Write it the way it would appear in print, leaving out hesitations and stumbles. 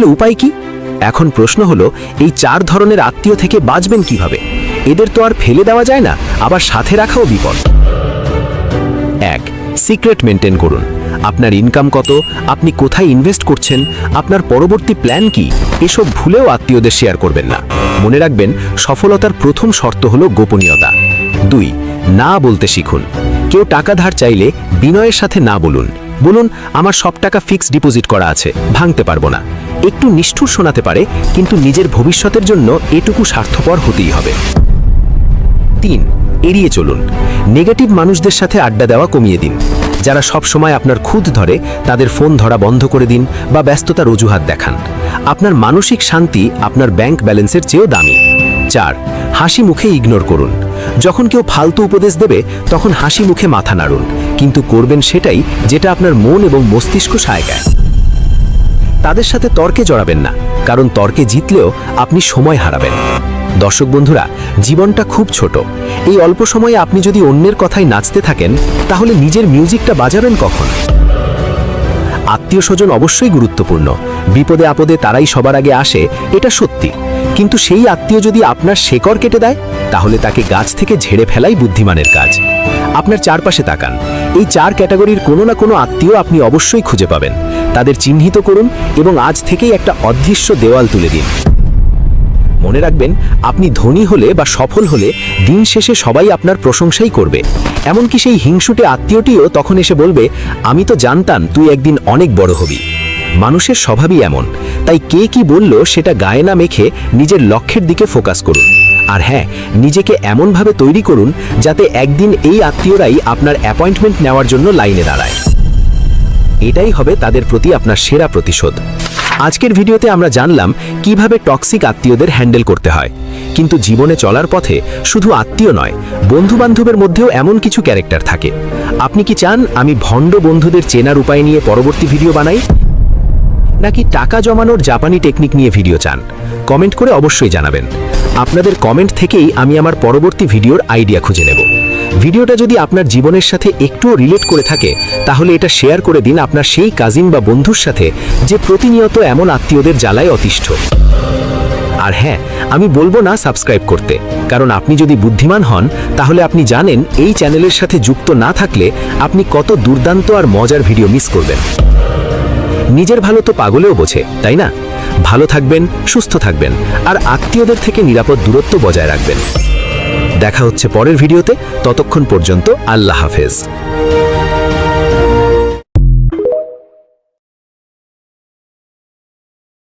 উপায় কি? এখন প্রশ্ন হলো, এই 4 ধরনের আত্মীয় থেকে বাঁচবেন কিভাবে? এদের তো আর ফেলে দেওয়া যায় না, আবার সাথে রাখাও বিপদ। 1. সিক্রেট মেনটেন করুন। আপনার ইনকাম কত, আপনি কোথায় ইনভেস্ট করছেন, আপনার পরবর্তী প্ল্যান কি, এসব ভুলেও আত্মীয়দের শেয়ার করবেন না। মনে রাখবেন, সফলতার প্রথম শর্ত হলো গোপনীয়তা। 2. না বলতে শিখুন। কেউ টাকা ধার চাইলে বিনয়ের সাথে না বলুন। বলুন, আমার সব টাকা ফিক্সড ডিপোজিট করা আছে, ভাঙতে পারবো না। একটু নিষ্ঠুর শোনাতে পারে, কিন্তু নিজের ভবিষ্যতের জন্য এটুকু স্বার্থপর হতেই হবে। 3. এড়িয়ে চলুন। নেগেটিভ মানুষদের সাথে আড্ডা দেওয়া কমিয়ে দিন। যারা সব সময় আপনার খুঁত ধরে, তাদের ফোন ধরা বন্ধ করে দিন বা ব্যস্ততার অজুহাত দেখান। আপনার মানসিক শান্তি আপনার ব্যাংক ব্যালেন্সের চেয়েও দামি। 4. হাসি মুখে ইগনোর করুন। যখন কেউ ফালতু উপদেশ দেবে, তখন হাসি মুখে মাথা নাড়ুন, কিন্তু করবেন সেটাই যেটা আপনার মন এবং মস্তিষ্ক সায়গায়। তাদের সাথে তর্কে জড়াবেন না, কারণ তর্কে জিতলেও আপনি সময় হারাবেন। দর্শক বন্ধুরা, জীবনটা খুব ছোট। এই অল্প সময়ে আপনি যদি অন্যের কথায় নাচতে থাকেন, তাহলে নিজের মিউজিকটা বাজাবেন কখন? আত্মীয় স্বজন অবশ্যই গুরুত্বপূর্ণ। বিপদে আপদে তারাই সবার আগে আসে, এটা সত্যি। কিন্তু সেই আত্মীয় যদি আপনার শেকড় কেটে দেয়, তাহলে তাকে গাছ থেকে ঝেড়ে ফেলাই বুদ্ধিমানের কাজ। আপনার চারপাশে তাকান, এই 4 ক্যাটাগরির কোনো না কোনো আত্মীয় আপনি অবশ্যই খুঁজে পাবেন। তাদের চিহ্নিত করুন এবং আজ থেকেই একটা অদৃশ্য দেওয়াল তুলে দিন। মনে রাখবেন, আপনি ধনী হলে বা সফল হলে দিন শেষে সবাই আপনার প্রশংসাই করবে। এমনকি সেই হিংসুটে আত্মীয়টিও তখন এসে বলবে, আমি তো জানতাম তুই একদিন অনেক বড় হবি। মানুষের স্বভাবই এমন, তাই কে কি বলল সেটা গায়ে না মেখে নিজের লক্ষ্যের দিকে ফোকাস করুন। আর হ্যাঁ, নিজেকে এমনভাবে তৈরি করুন যাতে একদিন এই আত্মীয়রাই আপনার অ্যাপয়েন্টমেন্ট নেওয়ার জন্য লাইনে দাঁড়ায়। এটাই হবে তাদের প্রতি আপনার সেরা প্রতিশোধ। আজকের ভিডিওতে আমরা জানলাম কিভাবে টক্সিক আত্মীয়দের হ্যান্ডেল করতে হয়। কিন্তু জীবনে চলার পথে শুধু আত্মীয় নয়, বন্ধু-বান্ধবের মধ্যেও এমন কিছু ক্যারেক্টার থাকে। আপনি কি চান আমি ভণ্ড বন্ধুদের চেনার উপায় নিয়ে পরবর্তী ভিডিও বানাই, নাকি টাকা জমানোর জাপানি টেকনিক নিয়ে ভিডিও চান? কমেন্ট করে অবশ্যই জানাবেন। আপনাদের কমেন্ট থেকেই আমি আমার পরবর্তী ভিডিওর আইডিয়া খুঁজে নেব। ভিডিওটা যদি আপনার জীবনের সাথে একটুও রিলেট করে থাকে, তাহলে এটা শেয়ার করে দিন আপনার সেই কাজিন বা বন্ধুর সাথে যে প্রতিনিয়ত এমন আত্মীয়দের জ্বালায় অতিষ্ঠ। আর হ্যাঁ, আমি বলবো না সাবস্ক্রাইব করতে, কারণ আপনি যদি বুদ্ধিমান হন, তাহলে আপনি জানেন এই চ্যানেলের সাথে যুক্ত না থাকলে আপনি কত দুর্দান্ত আর মজার ভিডিও মিস করবেন। নিজের ভালো তো পাগলেও বোঝে, তাই না? ভালো থাকবেন, সুস্থ থাকবেন, আর আত্মীয়দের থেকে নিরাপদ দূরত্ব বজায় রাখবেন। দেখা হচ্ছে পরের ভিডিওতে। ততক্ষণ পর্যন্ত আল্লাহ হাফেজ।